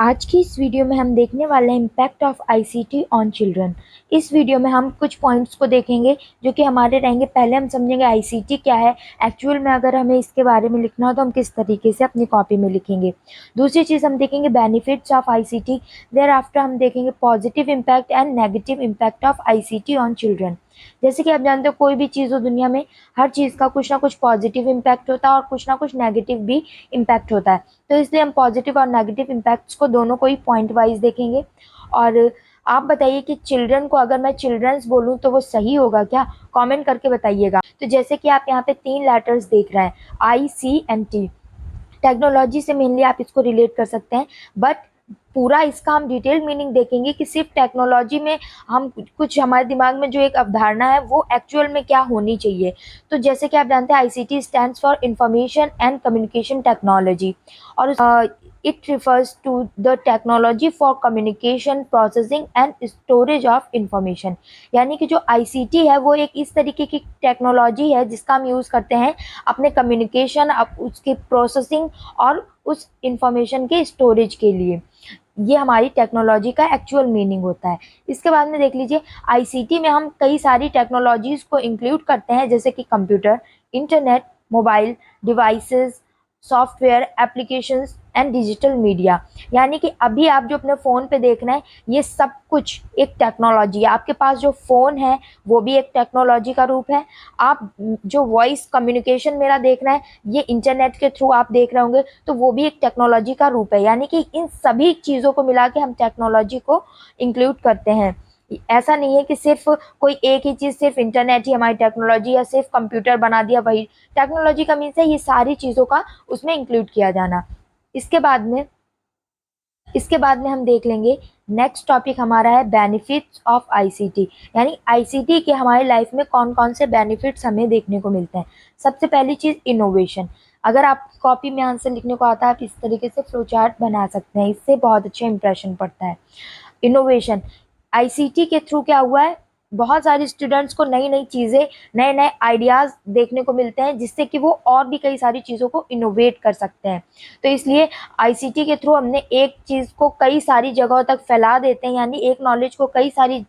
आज की इस वीडियो में हम देखने वाले हैं impact of ICT on children. इस वीडियो में हम कुछ पॉइंट्स को देखेंगे जो कि हमारे रहेंगे। पहले हम समझेंगे आईसीटी क्या है, एक्चुअल में अगर हमें इसके बारे में लिखना हो तो हम किस तरीके से अपनी कॉपी में लिखेंगे। दूसरी चीज़ हम देखेंगे benefits of ICT. Thereafter हम देखेंगे positive impact and negative impact of ICT on children. जैसे कि आप जानते हो कोई भी चीज़ हो दुनिया में, हर चीज़ का कुछ ना कुछ पॉजिटिव इम्पैक्ट होता है और कुछ ना कुछ नेगेटिव भी इम्पैक्ट होता है। तो इसलिए हम पॉजिटिव और नेगेटिव इम्पैक्ट्स को दोनों को ही पॉइंट वाइज देखेंगे। और आप बताइए कि चिल्ड्रन को अगर मैं चिल्ड्रंस बोलूँ तो वो सही होगा क्या? कमेंट करके बताइएगा। तो जैसे कि आप यहाँ पे 3 लेटर्स देख रहे हैं, ICNT। टेक्नोलॉजी से मेनली आप इसको रिलेट कर सकते हैं, बट पूरा इसका हम डिटेल मीनिंग देखेंगे कि सिर्फ टेक्नोलॉजी में हम कुछ हमारे दिमाग में जो एक अवधारणा है वो एक्चुअल में क्या होनी चाहिए। तो जैसे कि आप जानते हैं ICT stands for information and communication technology, और it refers to the technology for communication processing and storage of information. यानी कि जो आईसीटी है वो एक इस तरीके की टेक्नोलॉजी है जिसका हम यूज़ करते हैं अपने कम्युनिकेशन, उसकी प्रोसेसिंग और उस इंफॉर्मेशन के स्टोरेज के लिए। ये हमारी टेक्नोलॉजी का एक्चुअल मीनिंग होता है। इसके बाद में देख लीजिए आईसीटी में हम कई सारी टेक्नोलॉजीज़ को इंक्लूड करते हैं, जैसे कि computer, internet, mobile devices, software applications and digital media. यानी कि अभी आप जो अपने फ़ोन पे देख रहे हैं ये सब कुछ एक टेक्नोलॉजी है। आपके पास जो फ़ोन है वो भी एक टेक्नोलॉजी का रूप है। आप जो वॉइस कम्युनिकेशन मेरा देख रहे हैं ये इंटरनेट के थ्रू आप देख रहे होंगे, तो वो भी एक टेक्नोलॉजी का रूप है। यानी कि इन सभी चीज़ों को मिला के हम टेक्नोलॉजी को इंक्लूड करते हैं। ऐसा नहीं है कि सिर्फ कोई एक ही चीज़, सिर्फ इंटरनेट ही हमारी टेक्नोलॉजी या सिर्फ कंप्यूटर बना दिया वही टेक्नोलॉजी का मीन्स है। ये सारी चीज़ों का उसमें इंक्लूड किया जाना। इसके बाद में हम देख लेंगे नेक्स्ट टॉपिक हमारा है बेनिफिट्स ऑफ आईसीटी। यानी आईसीटी के हमारी लाइफ में कौन कौन से बेनिफिट्स हमें देखने को मिलते हैं। सबसे पहली चीज़ इनोवेशन। अगर आप कॉपी में आंसर लिखने को आता है आप इस तरीके से फ्लो चार्ट बना सकते हैं, इससे बहुत अच्छा इंप्रेशन पड़ता है। इनोवेशन, आईसीटी के थ्रू क्या हुआ है, बहुत सारे स्टूडेंट्स को नई नई चीज़ें, नए नए आइडियाज़ देखने को मिलते हैं जिससे कि वो और भी कई सारी चीज़ों को इनोवेट कर सकते हैं। तो इसलिए आईसीटी के थ्रू हमने एक चीज़ को कई सारी जगहों तक फैला देते हैं, यानी एक नॉलेज को कई सारी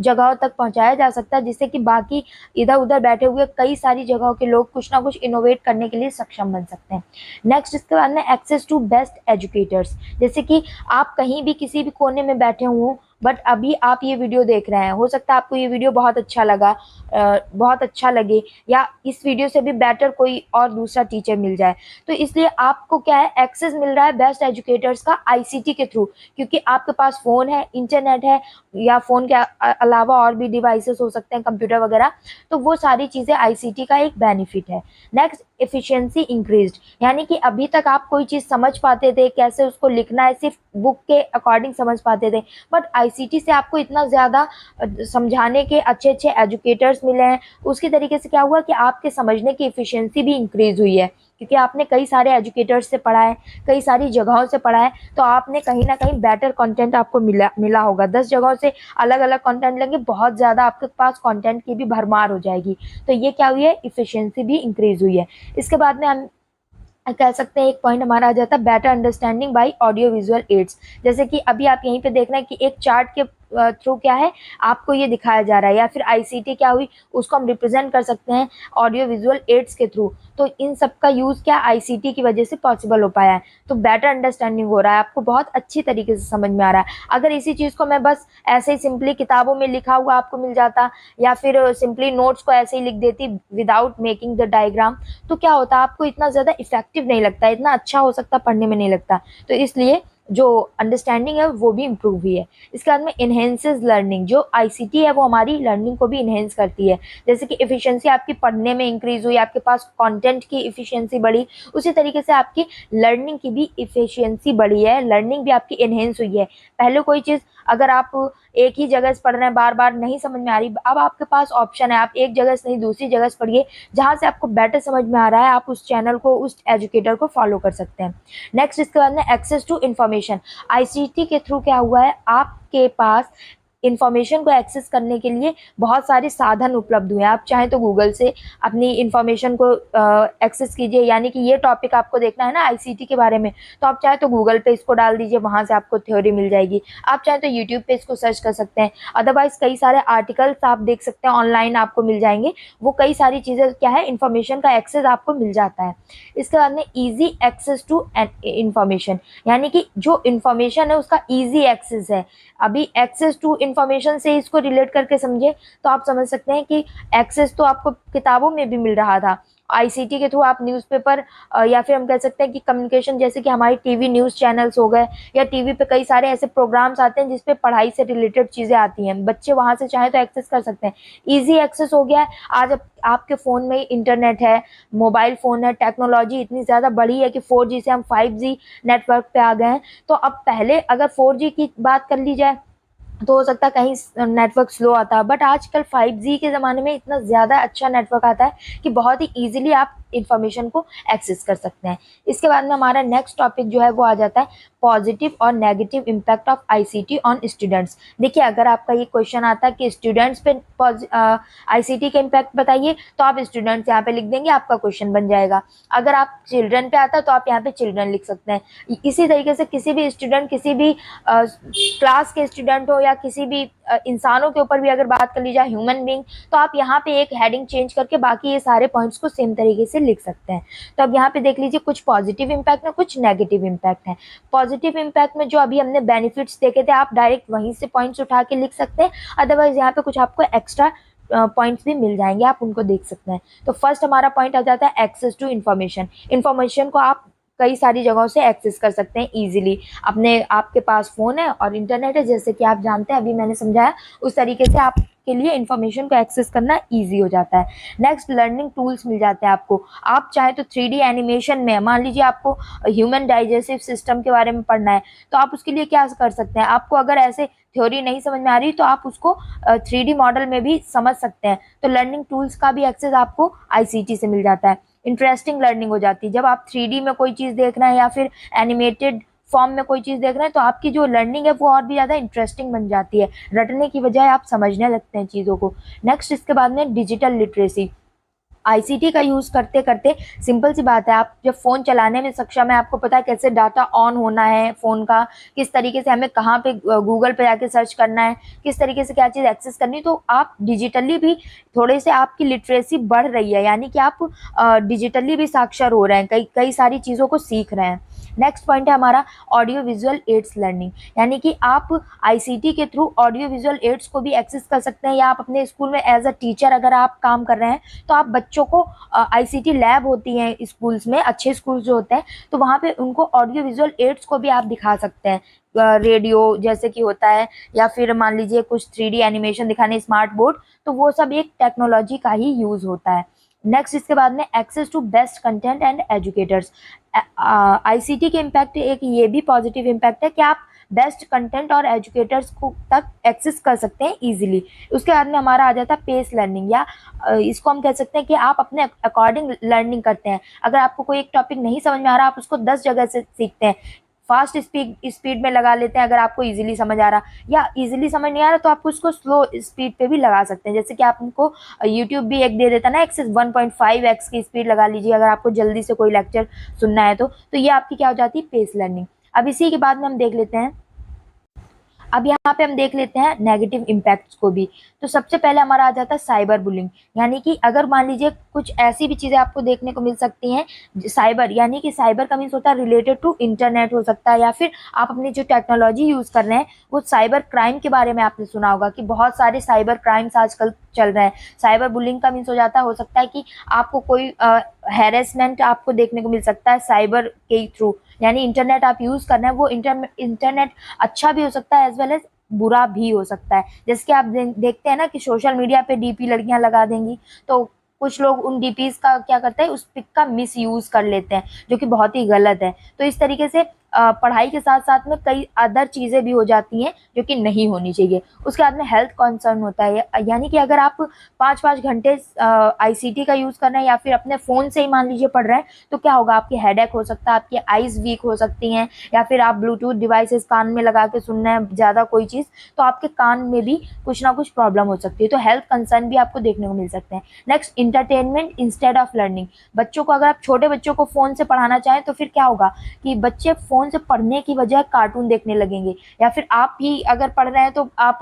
जगहों तक पहुंचाया जा सकता है जिससे कि बाकी इधर उधर बैठे हुए कई सारी जगहों के लोग कुछ ना कुछ इनोवेट करने के लिए सक्षम बन सकते हैं। नेक्स्ट इसके बाद में एक्सेस टू बेस्ट एजुकेटर्स। जैसे कि आप कहीं भी किसी भी कोने में बैठे हों बट अभी आप ये वीडियो देख रहे हैं, हो सकता है आपको ये वीडियो बहुत अच्छा लगा, बहुत अच्छा लगे, या इस वीडियो से भी बेटर कोई और दूसरा टीचर मिल जाए। तो इसलिए आपको क्या है, एक्सेस मिल रहा है बेस्ट एजुकेटर्स का आईसीटी के थ्रू, क्योंकि आपके पास फ़ोन है, इंटरनेट है, या फ़ोन के अलावा और भी डिवाइसेस हो सकते हैं, कंप्यूटर वगैरह। तो वो सारी चीज़ें आईसीटी का एक बेनिफिट है। Next efficiency increased. यानी कि अभी तक आप कोई चीज़ समझ पाते थे, कैसे उसको लिखना है, सिर्फ बुक के अकॉर्डिंग समझ पाते थे, बट आईसीटी से आपको इतना ज़्यादा समझाने के अच्छे अच्छे एजुकेटर्स मिले हैं। उसकी तरीके से क्या हुआ कि आपके समझने की एफिशिएंसी भी इंक्रीज़ हुई है, क्योंकि आपने कई सारे एजुकेटर्स से पढ़ा है, कई सारी जगहों से पढ़ा है, तो आपने कहीं ना कहीं बेटर कंटेंट आपको मिला होगा। 10 जगहों से अलग अलग कंटेंट लेंगे, बहुत ज़्यादा आपके पास कंटेंट की भी भरमार हो जाएगी। तो ये क्या हुई है, इफिशियंसी भी इंक्रीज़ हुई है। इसके बाद में हम कह सकते हैं एक पॉइंट हमारा आ जाता है better understanding by audio visual aids. जैसे कि अभी आप यहीं पे देख रहे हैं कि एक चार्ट के थ्रू क्या है आपको ये दिखाया जा रहा है, या फिर आईसीटी क्या हुई उसको हम रिप्रेजेंट कर सकते हैं ऑडियो विजुअल एड्स के थ्रू। तो इन सब का यूज़ क्या आईसीटी की वजह से पॉसिबल हो पाया है। तो बेटर अंडरस्टैंडिंग हो रहा है, आपको बहुत अच्छी तरीके से समझ में आ रहा है। अगर इसी चीज़ को मैं बस ऐसे ही सिंपली किताबों में लिखा हुआ आपको मिल जाता, या फिर सिंपली नोट्स को ऐसे ही लिख देती विदाउट मेकिंग द डायग्राम, तो क्या होता आपको इतना ज़्यादा इफेक्टिव नहीं लगता, इतना अच्छा हो सकता, पढ़ने में नहीं लगता। तो इसलिए जो अंडरस्टैंडिंग है वो भी इम्प्रूव हुई है। इसके बाद में इन्हेंसेस लर्निंग। जो आईसीटी है वो हमारी लर्निंग को भी इन्हेंस करती है। जैसे कि एफिशिएंसी आपकी पढ़ने में इंक्रीज हुई, आपके पास कंटेंट की एफिशिएंसी बढ़ी, उसी तरीके से आपकी लर्निंग की भी एफिशिएंसी बढ़ी है, लर्निंग भी आपकी इन्हेंस हुई है। पहले कोई चीज़ अगर आप एक ही जगह से पढ़ रहे हैं, बार बार नहीं समझ में आ रही, अब आपके पास ऑप्शन है, आप एक जगह से नहीं दूसरी जगह से पढ़िए, जहाँ से आपको बेटर समझ में आ रहा है आप उस चैनल को, उस एजुकेटर को फॉलो कर सकते हैं। नेक्स्ट इसके बाद में एक्सेस टू इन्फॉर्मेशन। आईसीटी के थ्रू क्या हुआ है, आपके पास इन्फॉर्मेशन को एक्सेस करने के लिए बहुत सारे साधन उपलब्ध हुए हैं। आप चाहें तो गूगल से अपनी इन्फॉर्मेशन को एक्सेस कीजिए, यानी कि ये टॉपिक आपको देखना है ना आईसीटी के बारे में, तो आप चाहे तो गूगल पे इसको डाल दीजिए, वहाँ से आपको थ्योरी मिल जाएगी। आप चाहे तो यूट्यूब पे इसको सर्च कर सकते हैं। अदरवाइज कई सारे आर्टिकल्स आप देख सकते हैं, ऑनलाइन आपको मिल जाएंगे। वो कई सारी चीज़ें क्या है, इन्फॉर्मेशन का एक्सेस आपको मिल जाता है। इसके बाद में ईजी एक्सेस टू इन्फॉर्मेशन, यानी कि जो इन्फॉर्मेशन है उसका ईजी एक्सेस है। अभी एक्सेस टू इन्फॉर्मेशन से इसको रिलेट करके समझे तो आप समझ सकते हैं कि एक्सेस तो आपको किताबों में भी मिल रहा था, आईसीटी के थ्रू आप न्यूज़पेपर या फिर हम कह सकते हैं कि कम्युनिकेशन, जैसे कि हमारी टीवी न्यूज़ चैनल्स हो गए, या टीवी पे कई सारे ऐसे प्रोग्राम्स आते हैं जिसपे पढ़ाई से रिलेटेड चीज़ें आती हैं, बच्चे वहाँ से चाहें तो एक्सेस कर सकते हैं। ईजी एक्सेस हो गया है। आज आपके फ़ोन में इंटरनेट है, मोबाइल फ़ोन है, टेक्नोलॉजी इतनी ज़्यादा बढ़ी है कि 4G से हम 5G नेटवर्क पे आ गए हैं। तो अब पहले अगर 4G की बात कर ली जाए तो हो सकता है कहीं नेटवर्क स्लो आता है, बट आजकल 5G के ज़माने में इतना ज़्यादा अच्छा नेटवर्क आता है कि बहुत ही ईजिली आप इन्फॉर्मेशन को एक्सेस कर सकते हैं। इसके बाद में हमारा नेक्स्ट टॉपिक जो है वो आ जाता है पॉजिटिव और negative impact of ICT on students. देखिए, अगर आपका ये क्वेश्चन आता है कि स्टूडेंट्स पे आईसीटी का इम्पैक्ट बताइए, तो आप स्टूडेंट्स यहाँ पे लिख देंगे, आपका क्वेश्चन बन जाएगा। अगर आप चिल्ड्रन पे आता है तो आप यहाँ पे चिल्ड्रन लिख सकते हैं। इसी तरीके से किसी भी स्टूडेंट, किसी भी क्लास के स्टूडेंट हो या किसी भी इंसानों के ऊपर भी अगर बात कर ली जाए, ह्यूमन बींग, तो आप यहाँ पे एक हेडिंग चेंज करके बाकी ये सारे पॉइंट्स को सेम तरीके से लिख सकते हैं। तो अब यहाँ पे देख लीजिए, कुछ पॉजिटिव इम्पैक्ट है, कुछ नेगेटिव इम्पैक्ट है। पॉजिटिव इम्पैक्ट में जो अभी हमने बेनिफिट्स देखे थे, आप डायरेक्ट वहीं से पॉइंट्स उठा के लिख सकते हैं। अदरवाइज यहाँ पे कुछ आपको एक्स्ट्रा पॉइंट्स भी मिल जाएंगे, आप उनको देख सकते हैं। तो फर्स्ट हमारा पॉइंट आ जाता है एक्सेस टू इन्फॉर्मेशन। इन्फॉर्मेशन को आप कई सारी जगहों से एक्सेस कर सकते हैं इजीली। अपने आपके पास फ़ोन है और इंटरनेट है, जैसे कि आप जानते हैं, अभी मैंने समझाया उस तरीके से आपके लिए इन्फॉर्मेशन को एक्सेस करना ईजी हो जाता है। नेक्स्ट, लर्निंग टूल्स मिल जाते हैं आपको। आप चाहे तो 3D एनिमेशन में, मान लीजिए आपको ह्यूमन डाइजेस्टिव सिस्टम के बारे में पढ़ना है, तो आप उसके लिए क्या कर सकते हैं, आपको अगर ऐसे थ्योरी नहीं समझ में आ रही तो आप उसको 3D मॉडल में भी समझ सकते हैं। तो लर्निंग टूल्स का भी एक्सेस आपको आईसीटी से मिल जाता है। इंटरेस्टिंग लर्निंग हो जाती है, जब आप 3D में कोई चीज़ देख रहे हैं या फिर एनिमेटेड फॉर्म में कोई चीज़ देख रहे हैं, तो आपकी जो लर्निंग है वो और भी ज़्यादा इंटरेस्टिंग बन जाती है। रटने की बजाय आप समझने लगते हैं चीज़ों को। नेक्स्ट, इसके बाद में डिजिटल लिटरेसी। आईसीटी का यूज़ करते करते, सिंपल सी बात है, आप जब फ़ोन चलाने में सक्षम है, आपको पता है कैसे डाटा ऑन होना है फ़ोन का, किस तरीके से हमें कहाँ पे गूगल पे जाके सर्च करना है, किस तरीके से क्या चीज़ एक्सेस करनी है, तो आप डिजिटली भी थोड़े से आपकी लिटरेसी बढ़ रही है, यानी कि आप डिजिटली भी साक्षर हो रहे हैं, कई कई सारी चीज़ों को सीख रहे हैं। नेक्स्ट पॉइंट है हमारा ऑडियो विजुअल एड्स लर्निंग, यानी कि आप आईसीटी के थ्रू ऑडियो विजुअल एड्स को भी एक्सेस कर सकते हैं, या आप अपने स्कूल में एज अ टीचर अगर आप काम कर रहे हैं तो आप बच्चों को आईसीटी लैब होती हैं स्कूल्स में, अच्छे स्कूल्स जो होते हैं, तो वहाँ पे उनको ऑडियो विजुअल एड्स को भी आप दिखा सकते हैं। रेडियो जैसे कि होता है, या फिर मान लीजिए कुछ 3D एनिमेशन दिखाने, स्मार्ट बोर्ड, तो वो सब एक टेक्नोलॉजी का ही यूज़ होता है। नेक्स्ट, इसके बाद में access to best content and educators. ICT के इम्पैक्ट एक ये भी पॉजिटिव इम्पैक्ट है कि आप बेस्ट कंटेंट और एजुकेटर्स को तक एक्सेस कर सकते हैं इजीली। उसके बाद में हमारा आ जाता है पेस लर्निंग, या इसको हम कह सकते हैं कि आप अपने अकॉर्डिंग लर्निंग करते हैं। अगर आपको कोई एक टॉपिक नहीं समझ में आ रहा, आप उसको 10 जगह से सीखते हैं, फास्ट स्पीड में लगा लेते हैं अगर आपको इजीली समझ आ रहा, या इजीली समझ नहीं आ रहा तो आप उसको स्लो स्पीड पे भी लगा सकते हैं। जैसे कि आपको यूट्यूब भी एक दे देता है ना एक्सेस, 1.5x की स्पीड लगा लीजिए अगर आपको जल्दी से कोई लेक्चर सुनना है तो ये आपकी क्या हो जाती है, पेस लर्निंग। अब इसी के बाद में हम देख लेते हैं, अब यहाँ पे हम देख लेते हैं नेगेटिव इम्पैक्ट्स को भी। तो सबसे पहले हमारा आ जाता है साइबर बुलिंग, यानी कि अगर मान लीजिए कुछ ऐसी भी चीज़ें आपको देखने को मिल सकती हैं, साइबर, यानी कि साइबर का मीन्स होता है रिलेटेड टू इंटरनेट हो सकता है, या फिर आप अपनी जो टेक्नोलॉजी यूज़ कर रहे हैं वो साइबर क्राइम के बारे में आपने सुना होगा कि बहुत सारे साइबर क्राइम्स आजकल चल रहे हैं। साइबर बुलिंग का मीन्स हो सकता है कि आपको कोई हैरेसमेंट आपको देखने को मिल सकता है साइबर के थ्रू, यानी इंटरनेट आप यूज़ कर रहे हैं, वो इंटरनेट अच्छा भी हो सकता है एज वेल एज बुरा भी हो सकता है। जैसे कि आप देखते हैं ना कि सोशल मीडिया पे डीपी लड़कियां लगा देंगी, तो कुछ लोग उन डीपीज का क्या करते हैं, उस पिक का मिस यूज़ कर लेते हैं, जो कि बहुत ही गलत है। तो इस तरीके से पढ़ाई के साथ साथ में कई अदर चीज़ें भी हो जाती हैं जो कि नहीं होनी चाहिए। उसके बाद में हेल्थ कंसर्न होता है, यानी कि अगर आप 5-5 घंटे आईसीटी का यूज़ कर रहे हैं या फिर अपने फ़ोन से ही मान लीजिए पढ़ रहे हैं, तो क्या होगा, आपकी हेडेक हो सकता है, आपकी आईज़ वीक हो सकती हैं, या फिर आप ब्लूटूथ डिवाइसेस कान में लगा के सुन रहे हैं ज़्यादा कोई चीज़, तो आपके कान में भी कुछ ना कुछ प्रॉब्लम हो सकती है। तो हेल्थ कंसर्न भी आपको देखने को मिल सकते हैं। Next, entertainment instead of learning. बच्चों को, अगर आप छोटे बच्चों को फ़ोन से पढ़ाना चाहें तो फिर क्या होगा कि बच्चे फ़ोन से पढ़ने की बजाय कार्टून देखने लगेंगे, या फिर आप ही अगर पढ़ रहे हैं तो आप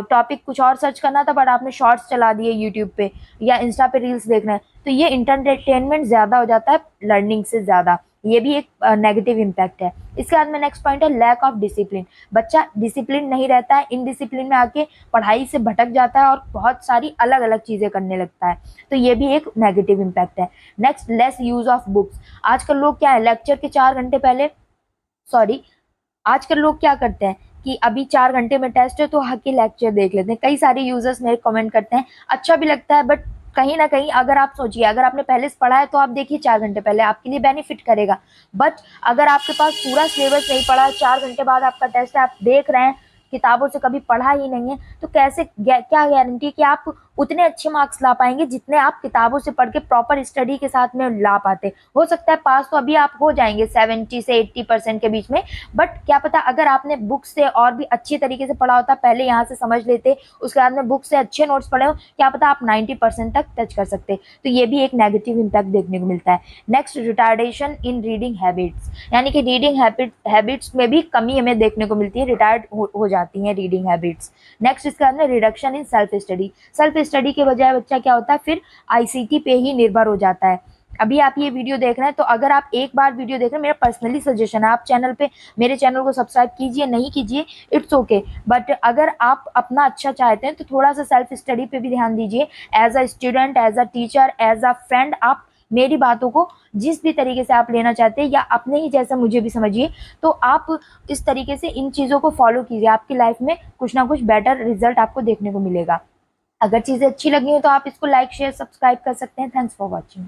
टॉपिक कुछ और सर्च करना था बट आपने शॉर्ट्स चला दिए यूट्यूब पे या इंस्टा पे रील्स देख रहे हैं, तो ये इंटरटेनमेंट ज़्यादा हो जाता है लर्निंग से ज़्यादा। ये भी एक नेगेटिव इम्पैक्ट है। इसके बाद में नेक्स्ट पॉइंट है लैक ऑफ डिसिप्लिन। बच्चा डिसिप्लिन नहीं रहता है, इनडिसिप्लिन में आके पढ़ाई से भटक जाता है और बहुत सारी अलग अलग चीज़ें करने लगता है, तो ये भी एक नेगेटिव इम्पैक्ट है। Next, less use of books. आजकल लोग क्या है, लेक्चर के 4 घंटे पहले, सॉरी, आजकल लोग क्या करते हैं कि अभी 4 घंटे में टेस्ट है तो हकी लेक्चर देख लेते हैं। कई सारे यूजर्स मेरे कमेंट करते हैं, अच्छा भी लगता है, बट कहीं ना कहीं अगर आप सोचिए, अगर आपने पहले से पढ़ा है तो आप देखिए 4 घंटे पहले, आपके लिए बेनिफिट करेगा। बट अगर आपके पास पूरा सिलेबस नहीं पढ़ा है, 4 घंटे बाद आपका टेस्ट है, आप देख रहे हैं, किताबों से कभी पढ़ा ही नहीं है, तो कैसे क्या गारंटी कि आप उतने अच्छे मार्क्स ला पाएंगे जितने आप किताबों से पढ़ के प्रॉपर स्टडी के साथ में ला पाते। हो सकता है पास तो अभी आप हो जाएंगे 70 से 80% के बीच में, बट क्या पता अगर आपने बुक से और भी अच्छे तरीके से पढ़ा होता, पहले यहाँ से समझ लेते, उसके बाद में बुक से अच्छे नोट्स पढ़े हो, क्या पता आप 90% तक टच कर सकते। तो ये भी एक नेगेटिव इम्पैक्ट देखने को मिलता है। नेक्स्ट, रिटार्डेशन इन रीडिंग हैबिट्स, यानी कि रीडिंग हैबिट्स में भी कमी हमें देखने को मिलती है, रिटायर्ड हो जाती हैं रीडिंग हैबिट्स। नेक्स्ट, इसके बाद में reduction in self study. Self study के बजाय बच्चा क्या होता है, फिर आईसीटी पे ही निर्भर हो जाता है। अभी आप ये वीडियो देख रहे हैं, तो अगर आप एक बार वीडियो देख रहे हैं, मेरा पर्सनली सजेशन है, आप मेरे चैनल को सब्सक्राइब कीजिए, नहीं कीजिए, इट्स ओके, बट अगर आप अपना अच्छा चाहते हैं तो थोड़ा सा सेल्फ स्टडी पे भी ध्यान दीजिए। As a student, as a teacher, as a friend, आप मेरी बातों को जिस भी तरीके से आप लेना चाहते हैं या अपने ही जैसा मुझे भी समझिए, तो आप इस तरीके से इन चीज़ों को फॉलो कीजिए, आपकी लाइफ में कुछ ना कुछ बेटर रिजल्ट आपको देखने को मिलेगा। अगर चीज़ें अच्छी लगी हो तो आप इसको लाइक शेयर सब्सक्राइब कर सकते हैं। Thanks for watching.